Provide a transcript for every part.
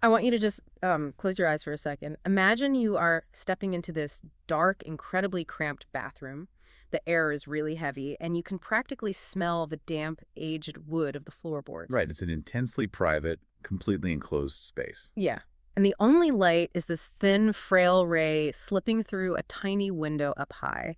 I want you to just close your eyes for a second. Imagine you are stepping into this dark, incredibly cramped bathroom. The air is really heavy, and you can practically smell the damp, aged wood of the floorboards. Right, it's an intensely private, completely enclosed space. Yeah. And the only light is this thin, frail ray slipping through a tiny window up high.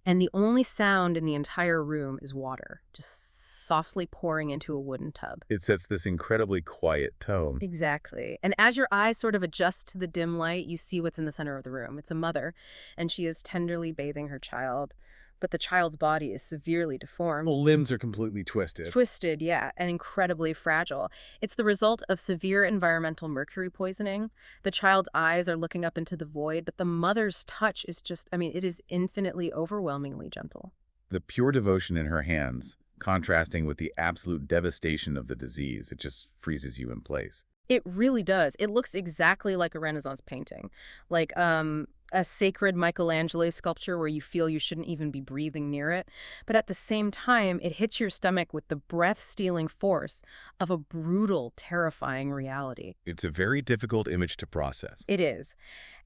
And the only sound in the entire room is water, just softly pouring into a wooden tub. It sets this incredibly quiet tone. Exactly. And as your eyes sort of adjust to the dim light, you see what's in the center of the room. It's a mother, and she is tenderly bathing her child. But the child's body is severely deformed. The limbs are completely twisted. Twisted, yeah, and incredibly fragile. It's the result of severe environmental mercury poisoning. The child's eyes are looking up into the void, but the mother's touch is just, it is infinitely, overwhelmingly gentle. The pure devotion in her hands, contrasting with the absolute devastation of the disease, it just freezes you in place. It really does. It looks exactly like a Renaissance painting. Like, a sacred Michelangelo sculpture where you feel you shouldn't even be breathing near it. But at the same time, it hits your stomach with the breath-stealing force of a brutal, terrifying reality. It's a very difficult image to process. It is.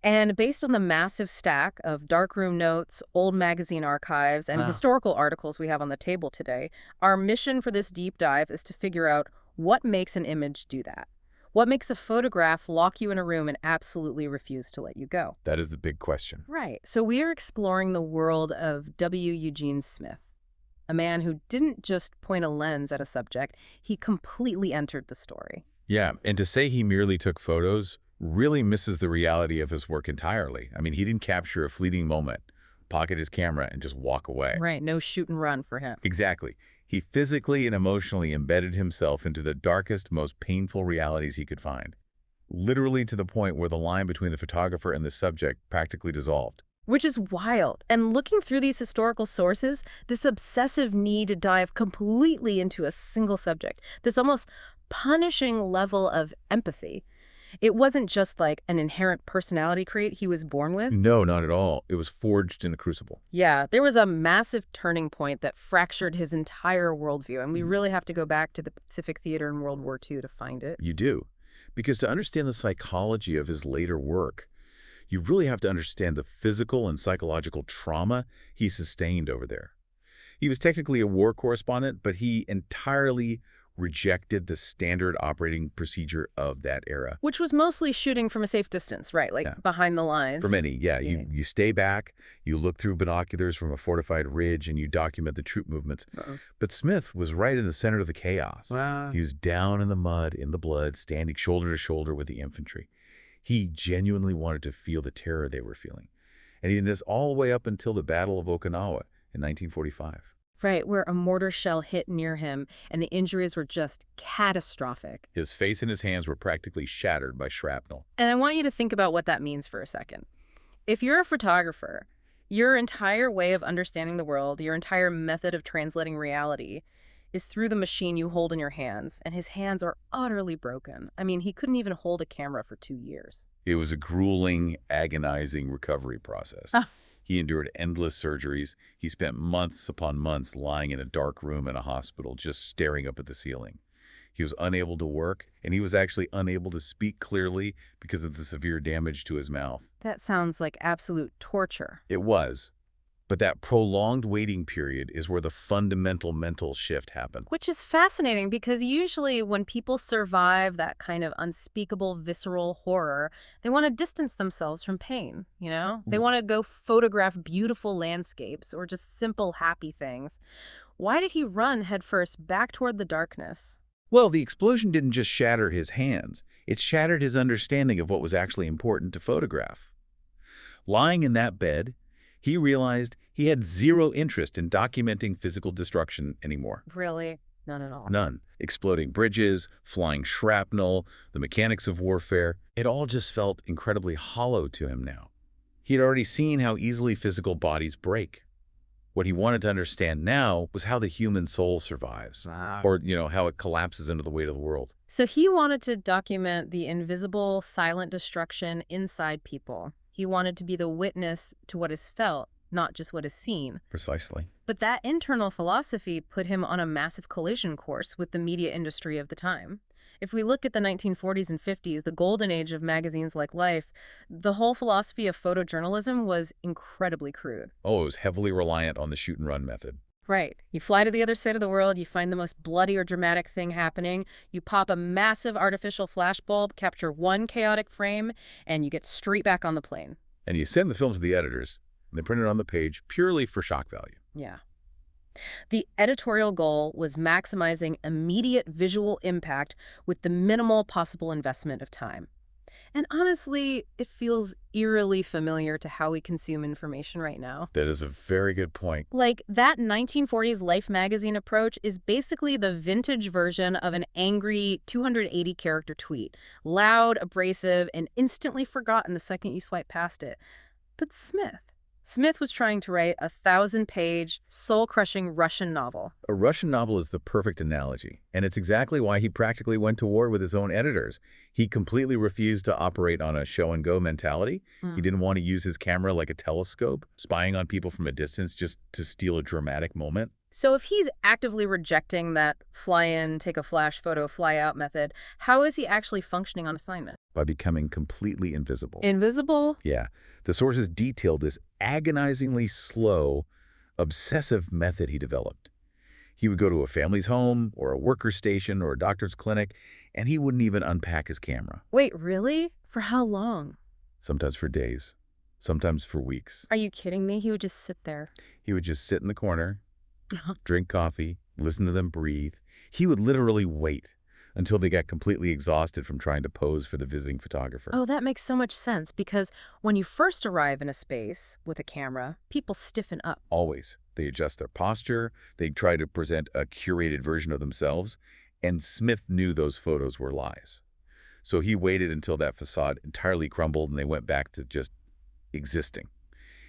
And based on the massive stack of darkroom notes, old magazine archives, and historical articles we have on the table today, our mission for this deep dive is to figure out what makes an image do that. What makes a photograph lock you in a room and absolutely refuse to let you go? That is the big question. Right. So we are exploring the world of Eugene Smith, a man who didn't just point a lens at a subject, he completely entered the story. Yeah, and to say he merely took photos really misses the reality of his work entirely. He didn't capture a fleeting moment, pocket his camera, and just walk away. Right, no shoot and run for him. Exactly. He physically and emotionally embedded himself into the darkest, most painful realities he could find, literally to the point where the line between the photographer and the subject practically dissolved. Which is wild. And looking through these historical sources, this obsessive need to dive completely into a single subject, this almost punishing level of empathy, it wasn't just like an inherent personality trait he was born with. No, not at all. It was forged in a crucible. Yeah, there was a massive turning point that fractured his entire worldview, and we really have to go back to the Pacific Theater in World War II to find it. You do. Because to understand the psychology of his later work, you really have to understand the physical and psychological trauma he sustained over there. He was technically a war correspondent, but he entirely rejected the standard operating procedure of that era. Which was mostly shooting from a safe distance, right? Like behind the lines. For many, yeah. You stay back, you look through binoculars from a fortified ridge, and you document the troop movements. But Smith was right in the center of the chaos. Wow. He was down in the mud, in the blood, standing shoulder to shoulder with the infantry. He genuinely wanted to feel the terror they were feeling. And he did this all the way up until the Battle of Okinawa in 1945. Right, where a mortar shell hit near him, and the injuries were just catastrophic. His face and his hands were practically shattered by shrapnel. And I want you to think about what that means for a second. If you're a photographer, your entire way of understanding the world, your entire method of translating reality is through the machine you hold in your hands, and his hands are utterly broken. He couldn't even hold a camera for 2 years. It was a grueling, agonizing recovery process. He endured endless surgeries. He spent months upon months lying in a dark room in a hospital, just staring up at the ceiling. He was unable to work, and he was actually unable to speak clearly because of the severe damage to his mouth. That sounds like absolute torture. It was. But that prolonged waiting period is where the fundamental mental shift happened. Which is fascinating because usually when people survive that kind of unspeakable, visceral horror, they want to distance themselves from pain, you know? They want to go photograph beautiful landscapes or just simple, happy things. Why did he run headfirst back toward the darkness? Well, the explosion didn't just shatter his hands. It shattered his understanding of what was actually important to photograph. Lying in that bed, he realized he had zero interest in documenting physical destruction anymore. Really? None at all. None. Exploding bridges, flying shrapnel, the mechanics of warfare, it all just felt incredibly hollow to him now. He had already seen how easily physical bodies break. What he wanted to understand now was how the human soul survives, or, how it collapses under the weight of the world. So he wanted to document the invisible, silent destruction inside people. He wanted to be the witness to what is felt, not just what is seen. Precisely. But that internal philosophy put him on a massive collision course with the media industry of the time. If we look at the 1940s and 50s, the golden age of magazines like Life, the whole philosophy of photojournalism was incredibly crude. Oh, it was heavily reliant on the shoot-and-run method. Right. You fly to the other side of the world, you find the most bloody or dramatic thing happening, you pop a massive artificial flashbulb, capture one chaotic frame, and you get straight back on the plane. And you send the film to the editors, and they print it on the page purely for shock value. Yeah. The editorial goal was maximizing immediate visual impact with the minimal possible investment of time. And honestly, it feels eerily familiar to how we consume information right now. That is a very good point. Like, that 1940s Life magazine approach is basically the vintage version of an angry 280-character tweet. Loud, abrasive, and instantly forgotten the second you swipe past it. But Smith was trying to write a 1,000-page, soul-crushing Russian novel. A Russian novel is the perfect analogy, and it's exactly why he practically went to war with his own editors. He completely refused to operate on a show-and-go mentality. He didn't want to use his camera like a telescope, spying on people from a distance just to steal a dramatic moment. So if he's actively rejecting that fly-in, take-a-flash photo, fly-out method, how is he actually functioning on assignment? By becoming completely invisible. Invisible? Yeah. The sources detailed this agonizingly slow, obsessive method he developed. He would go to a family's home or a worker's station or a doctor's clinic, and he wouldn't even unpack his camera. Wait, really? For how long? Sometimes for days, sometimes for weeks. Are you kidding me? He would just sit there. He would just sit in the corner, drink coffee, listen to them breathe. He would literally wait until they got completely exhausted from trying to pose for the visiting photographer. Oh, that makes so much sense, because when you first arrive in a space with a camera, people stiffen up. Always. They adjust their posture, they try to present a curated version of themselves, and Smith knew those photos were lies. So he waited until that facade entirely crumbled and they went back to just existing.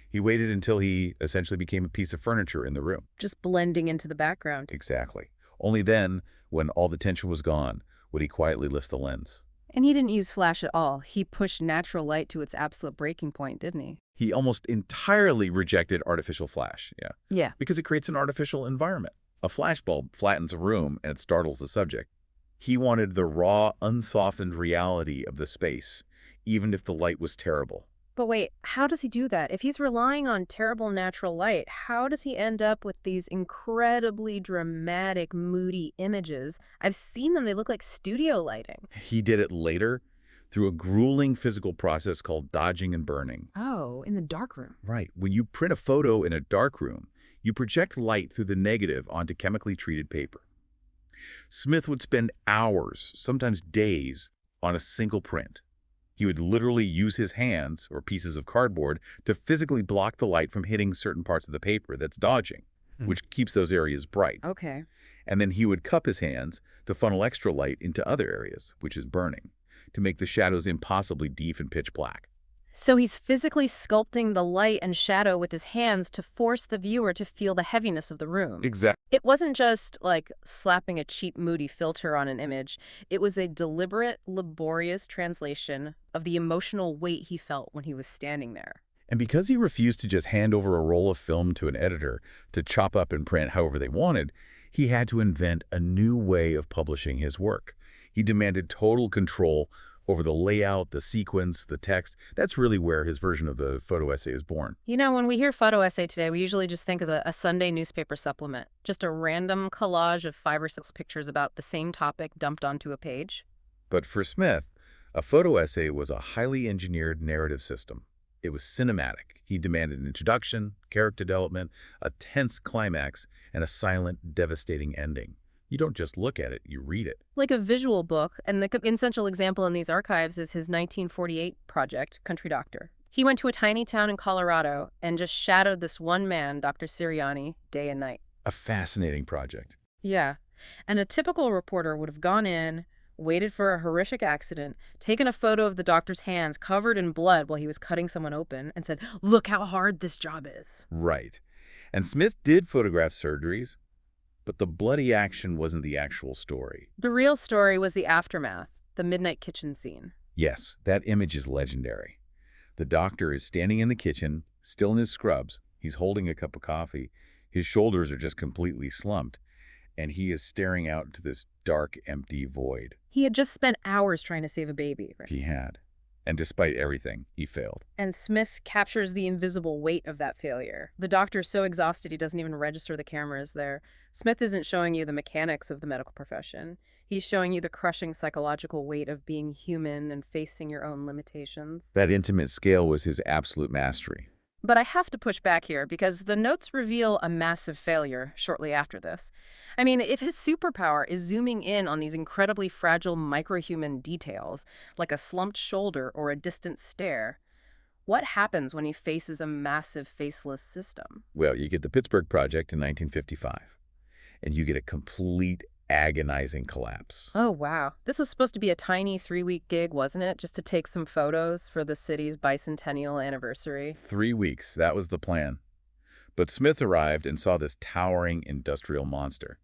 He waited until he essentially became a piece of furniture in the room. Just blending into the background. Exactly. Only then, when all the tension was gone, would he quietly lift the lens. And he didn't use flash at all. He pushed natural light to its absolute breaking point, didn't he? He almost entirely rejected artificial flash, Yeah. because it creates an artificial environment. A flashbulb flattens a room and it startles the subject. He wanted the raw, unsoftened reality of the space, even if the light was terrible. But wait, how does he do that? If he's relying on terrible natural light, how does he end up with these incredibly dramatic, moody images? I've seen them. They look like studio lighting. He did it later through a grueling physical process called dodging and burning. Oh, in the darkroom. Right. When you print a photo in a darkroom, you project light through the negative onto chemically treated paper. Smith would spend hours, sometimes days, on a single print. He would literally use his hands or pieces of cardboard to physically block the light from hitting certain parts of the paper that's dodging, which keeps those areas bright. Okay. And then he would cup his hands to funnel extra light into other areas, which is burning, to make the shadows impossibly deep and pitch black. So he's physically sculpting the light and shadow with his hands to force the viewer to feel the heaviness of the room. Exactly. It wasn't just like slapping a cheap, moody filter on an image. It was a deliberate, laborious translation of the emotional weight he felt when he was standing there. And because he refused to just hand over a roll of film to an editor to chop up and print however they wanted, he had to invent a new way of publishing his work. He demanded total control over the layout, the sequence, the text. That's really where his version of the photo essay is born. You know, when we hear photo essay today, we usually just think of a Sunday newspaper supplement, just a random collage of 5 or 6 pictures about the same topic dumped onto a page. But for Smith, a photo essay was a highly engineered narrative system. It was cinematic. He demanded an introduction, character development, a tense climax, and a silent, devastating ending. You don't just look at it, you read it. Like a visual book, and the essential example in these archives is his 1948 project, Country Doctor. He went to a tiny town in Colorado and just shadowed this one man, Dr. Sirianni, day and night. A fascinating project. Yeah. And a typical reporter would have gone in, waited for a horrific accident, taken a photo of the doctor's hands covered in blood while he was cutting someone open, and said, "Look how hard this job is." Right. And Smith did photograph surgeries, but the bloody action wasn't the actual story. The real story was the aftermath, the midnight kitchen scene. Yes, that image is legendary. The doctor is standing in the kitchen, still in his scrubs. He's holding a cup of coffee. His shoulders are just completely slumped. and he is staring out into this dark, empty void. He had just spent hours trying to save a baby. Right? He had. And despite everything, he failed. And Smith captures the invisible weight of that failure. The doctor's so exhausted he doesn't even register the camera is there. Smith isn't showing you the mechanics of the medical profession. He's showing you the crushing psychological weight of being human and facing your own limitations. That intimate scale was his absolute mastery. But I have to push back here because the notes reveal a massive failure shortly after this. I mean, if his superpower is zooming in on these incredibly fragile microhuman details, like a slumped shoulder or a distant stare, what happens when he faces a massive faceless system? Well, you get the Pittsburgh Project in 1955, and you get a complete agonizing collapse. Oh, wow. This was supposed to be a tiny 3-week gig, wasn't it? Just to take some photos for the city's bicentennial anniversary. 3 weeks, that was the plan. But Smith arrived and saw this towering industrial monster.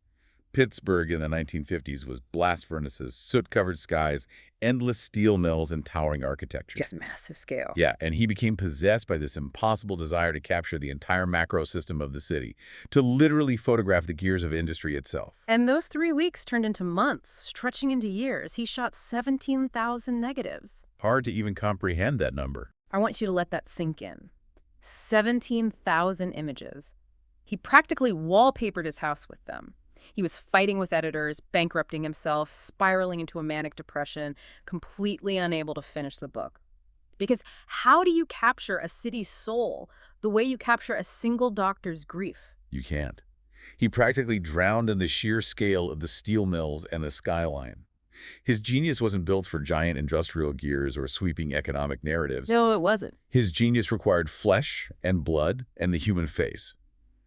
Pittsburgh in the 1950s was blast furnaces, soot-covered skies, endless steel mills, and towering architecture. Just massive scale. Yeah, and he became possessed by this impossible desire to capture the entire macro system of the city, to literally photograph the gears of industry itself. And those 3 weeks turned into months, stretching into years. He shot 17,000 negatives. Hard to even comprehend that number. I want you to let that sink in. 17,000 images. He practically wallpapered his house with them. He was fighting with editors, bankrupting himself, spiraling into a manic depression, completely unable to finish the book. Because how do you capture a city's soul the way you capture a single doctor's grief? You can't. He practically drowned in the sheer scale of the steel mills and the skyline. His genius wasn't built for giant industrial gears or sweeping economic narratives. No, it wasn't. His genius required flesh and blood and the human face.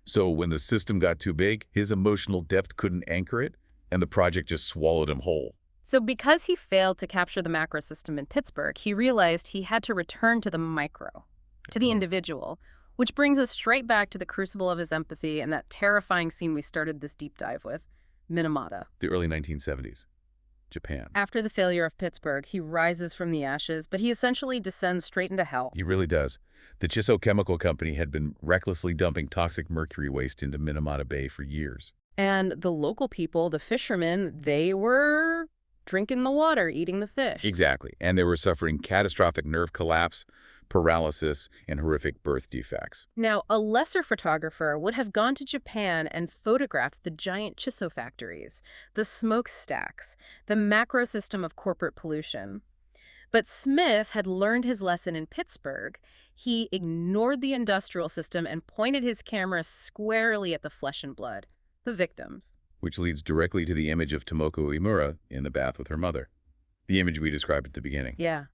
So when the system got too big, his emotional depth couldn't anchor it, and the project just swallowed him whole. So because he failed to capture the macro system in Pittsburgh, he realized he had to return to the micro, to the individual, which brings us straight back to the crucible of his empathy and that terrifying scene we started this deep dive with, Minamata. The early 1970s. Japan. After the failure of Pittsburgh, he rises from the ashes, but he essentially descends straight into hell. He really does. The Chisso Chemical Company had been recklessly dumping toxic mercury waste into Minamata Bay for years. And the local people, the fishermen, they were drinking the water, eating the fish. Exactly. And they were suffering catastrophic nerve collapse, paralysis, and horrific birth defects. Now, a lesser photographer would have gone to Japan and photographed the giant Chisso factories, the smokestacks, the macro system of corporate pollution. But Smith had learned his lesson in Pittsburgh. He ignored the industrial system and pointed his camera squarely at the flesh and blood, the victims. Which leads directly to the image of Tomoko Imura in the bath with her mother. The image we described at the beginning. Yeah.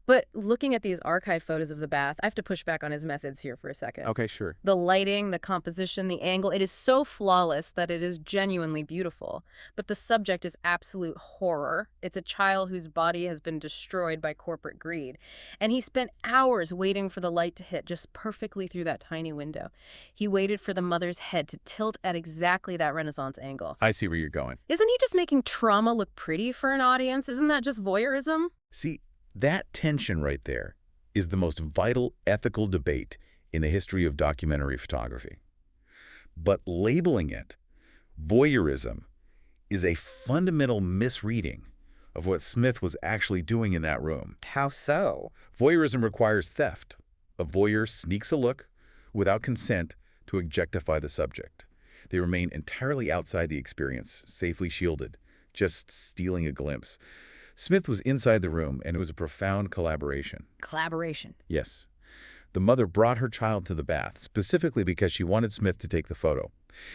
But looking at these archive photos of the bath, I have to push back on his methods here for a second. Okay, sure. The lighting, the composition, the angle, it is so flawless that it is genuinely beautiful. But the subject is absolute horror. It's a child whose body has been destroyed by corporate greed. And he spent hours waiting for the light to hit just perfectly through that tiny window. He waited for the mother's head to tilt at exactly that Renaissance angle. I see where you're going. Isn't he just making trauma look pretty for an audience? Isn't that just voyeurism? See, that tension right there is the most vital ethical debate in the history of documentary photography. But labeling it voyeurism is a fundamental misreading of what Smith was actually doing in that room. How so? Voyeurism requires theft. A voyeur sneaks a look without consent to objectify the subject. They remain entirely outside the experience, safely shielded, just stealing a glimpse. Smith was inside the room, and it was a profound collaboration. Collaboration. Yes. The mother brought her child to the bath, specifically because she wanted Smith to take the photo.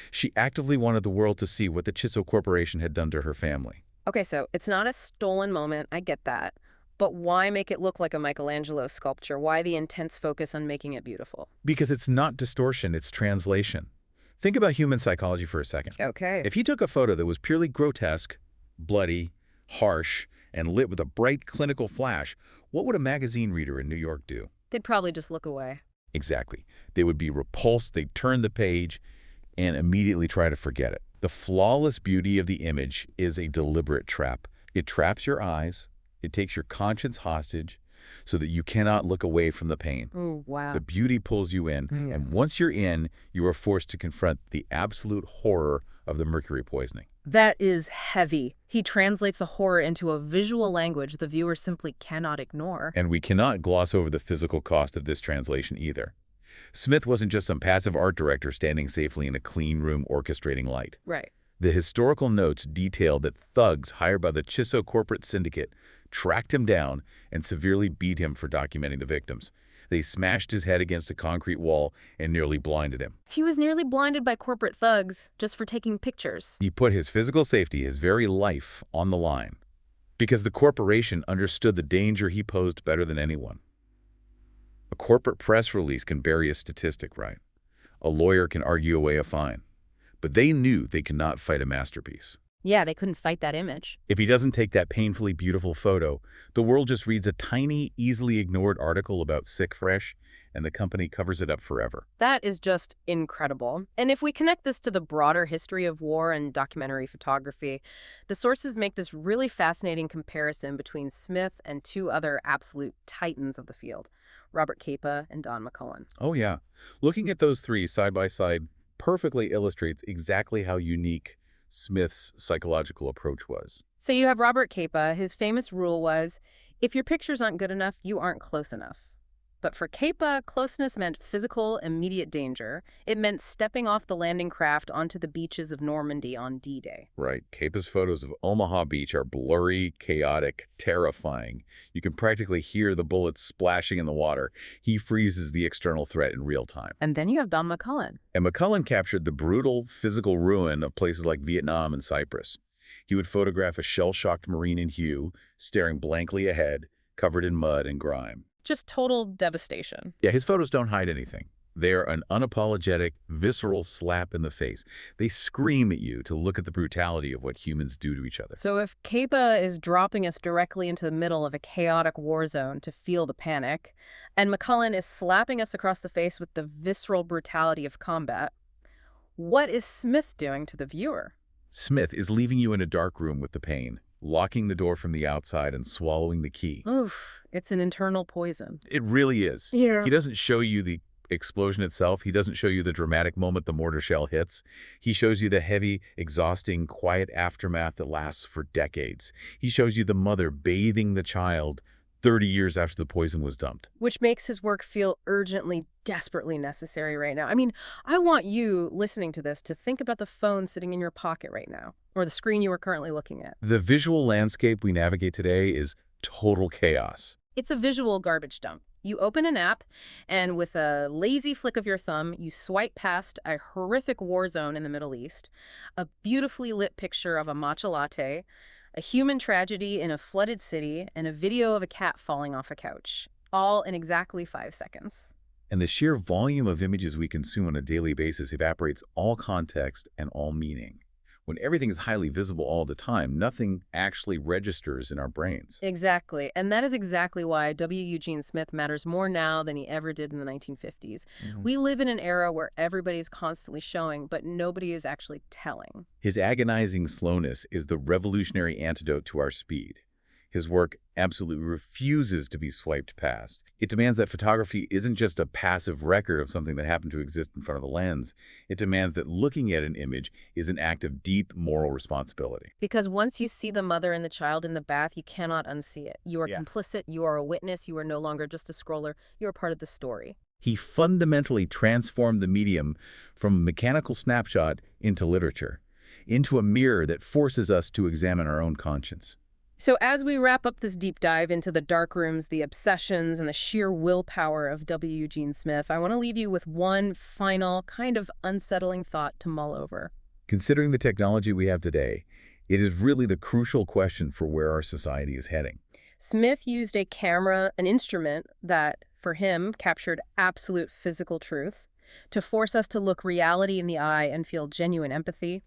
She actively wanted the world to see what the Chisso Corporation had done to her family. Okay, so it's not a stolen moment. I get that. But why make it look like a Michelangelo sculpture? Why the intense focus on making it beautiful? Because it's not distortion, it's translation. Think about human psychology for a second. Okay. If you took a photo that was purely grotesque, bloody, harsh, and lit with a bright clinical flash, what would a magazine reader in New York do? They'd probably just look away. Exactly. They would be repulsed, they'd turn the page, and immediately try to forget it. The flawless beauty of the image is a deliberate trap. It traps your eyes, it takes your conscience hostage, so that you cannot look away from the pain. Oh, wow. The beauty pulls you in, and once you're in, you are forced to confront the absolute horror of the mercury poisoning. That is heavy. He translates the horror into a visual language the viewer simply cannot ignore. And we cannot gloss over the physical cost of this translation either. Smith wasn't just some passive art director standing safely in a clean room orchestrating light. Right. The historical notes detail that thugs hired by the Chiso corporate syndicate tracked him down and severely beat him for documenting the victims. They smashed his head against a concrete wall and nearly blinded him. He was nearly blinded by corporate thugs just for taking pictures. He put his physical safety, his very life, on the line because the corporation understood the danger he posed better than anyone. A corporate press release can bury a statistic, right? A lawyer can argue away a fine. But they knew they could not fight a masterpiece. Yeah, they couldn't fight that image. If he doesn't take that painfully beautiful photo, the world just reads a tiny, easily ignored article about Sick Fresh, and the company covers it up forever. That is just incredible. And if we connect this to the broader history of war and documentary photography, the sources make this really fascinating comparison between Smith and two other absolute titans of the field, Robert Capa and Don McCullin. Oh yeah. Looking at those three side by side perfectly illustrates exactly how unique Smith's psychological approach was. So you have Robert Capa. His famous rule was, if your pictures aren't good enough, you aren't close enough. But for Capa, closeness meant physical, immediate danger. It meant stepping off the landing craft onto the beaches of Normandy on D-Day. Right. Capa's photos of Omaha Beach are blurry, chaotic, terrifying. You can practically hear the bullets splashing in the water. He freezes the external threat in real time. And then you have Don McCullin. And McCullin captured the brutal physical ruin of places like Vietnam and Cyprus. He would photograph a shell-shocked Marine in hue, staring blankly ahead, covered in mud and grime. Just total devastation. Yeah, his photos don't hide anything. They are an unapologetic, visceral slap in the face. They scream at you to look at the brutality of what humans do to each other. So if Capa is dropping us directly into the middle of a chaotic war zone to feel the panic, and McCullin is slapping us across the face with the visceral brutality of combat, what is Smith doing to the viewer? Smith is leaving you in a dark room with the pain, locking the door from the outside and swallowing the key. Oof, it's an internal poison. It really is. Yeah. He doesn't show you the explosion itself. He doesn't show you the dramatic moment the mortar shell hits. He shows you the heavy, exhausting, quiet aftermath that lasts for decades. He shows you the mother bathing the child 30 years after the poison was dumped. Which makes his work feel urgently, desperately necessary right now. I mean, I want you listening to this to think about the phone sitting in your pocket right now, or the screen you are currently looking at. The visual landscape we navigate today is total chaos. It's a visual garbage dump. You open an app, and with a lazy flick of your thumb, you swipe past a horrific war zone in the Middle East, a beautifully lit picture of a matcha latte, a human tragedy in a flooded city, and a video of a cat falling off a couch, all in exactly 5 seconds. And the sheer volume of images we consume on a daily basis evaporates all context and all meaning. When everything is highly visible all the time, nothing actually registers in our brains. Exactly. And that is exactly why W. Eugene Smith matters more now than he ever did in the 1950s. We live in an era where everybody's constantly showing, but nobody is actually telling. His agonizing slowness is the revolutionary antidote to our speed. His work absolutely refuses to be swiped past. It demands that photography isn't just a passive record of something that happened to exist in front of the lens. It demands that looking at an image is an act of deep moral responsibility. Because once you see the mother and the child in the bath, you cannot unsee it. You are complicit, you are a witness, you are no longer just a scroller, you are part of the story. He fundamentally transformed the medium from a mechanical snapshot into literature, into a mirror that forces us to examine our own conscience. So as we wrap up this deep dive into the dark rooms, the obsessions, and the sheer willpower of W. Eugene Smith, I want to leave you with one final, kind of unsettling thought to mull over. Considering the technology we have today, it is really the crucial question for where our society is heading. Smith used a camera, an instrument that, for him, captured absolute physical truth, to force us to look reality in the eye and feel genuine empathy.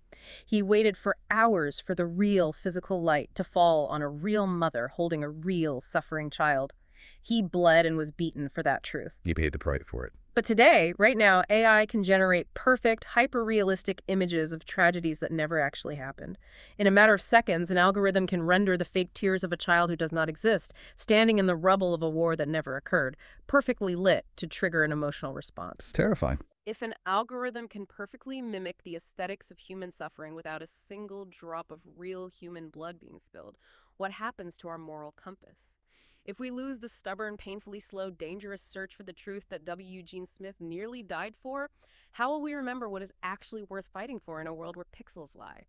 He waited for hours for the real physical light to fall on a real mother holding a real suffering child. He bled and was beaten for that truth. He paid the price for it. But today, right now, AI can generate perfect, hyper-realistic images of tragedies that never actually happened. In a matter of seconds, an algorithm can render the fake tears of a child who does not exist, standing in the rubble of a war that never occurred, perfectly lit to trigger an emotional response. It's terrifying. If an algorithm can perfectly mimic the aesthetics of human suffering without a single drop of real human blood being spilled, what happens to our moral compass? If we lose the stubborn, painfully slow, dangerous search for the truth that Eugene Smith nearly died for, how will we remember what is actually worth fighting for in a world where pixels lie?